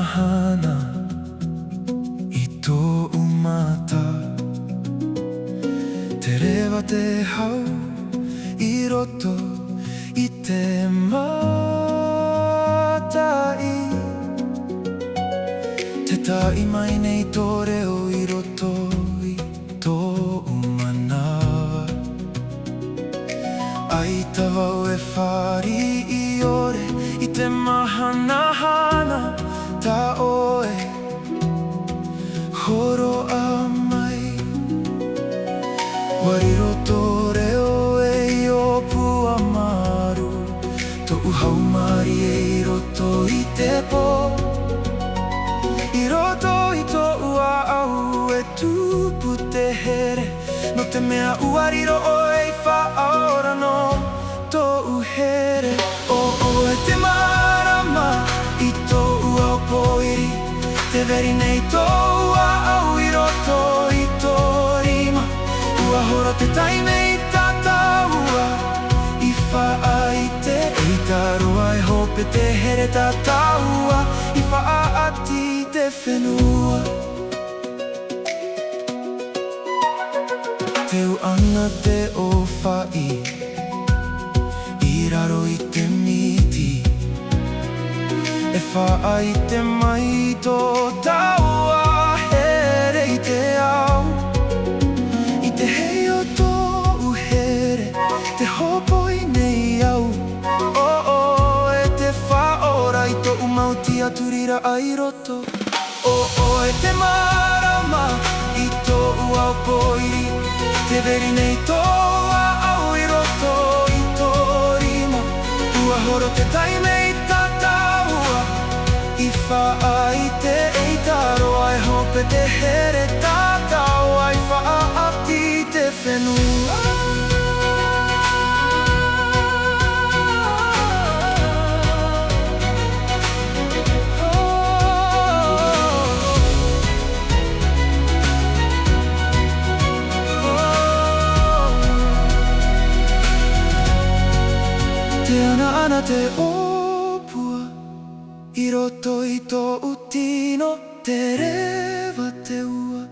mahana I tō umata Te rewa te hau I roto I te matai Te tai mai nei tō reo I roto I tō umanawa Ai tawau e whari I ore I te mahanahana ta oe Hiro'a mai Wariro tō reo e I o Pūnoa Tō haumari e I roto I te pō I roto I tō Uaro e tūpu te here No te mea uariro oe I whaaora no tō uhere O e te marama I tō uao poiri Te veri nei tō uao I roto I tō rima Ua horo te taime I tātaua I whaa I te eitaroa E hope te here tātaua I whaa ati te whenua Teu ana te o whai I raro I te miti E whaa I te mai tō taua Here I te au I te hei o tō uhere Te hopo I nei au E te whaora I tō umauti aturira ai roto E te marama I tō uao poiri Te veri nei tō au I roto I tō rima Ua horo te taime I tātaua I whaa I te eitaroa E hope te here tātaua I whaa ati te whenua Te ana te opua I roto I tō utino Te rewa te ua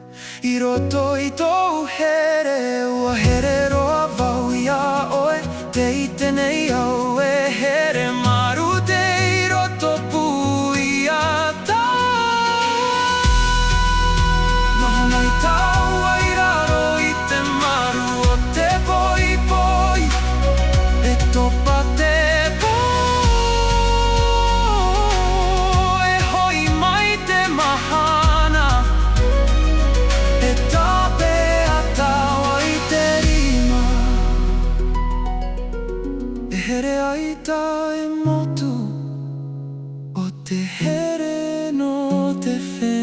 I roto I tō here Ua here roa wau I a oe Te ite nei au e here maru te I roto pui a tā Noho mai taua I raro I te maru o te poi poi E topa te pō E hoi mai te mahana E tape a taua I te rima E here ai ta e motu O te here no te whenua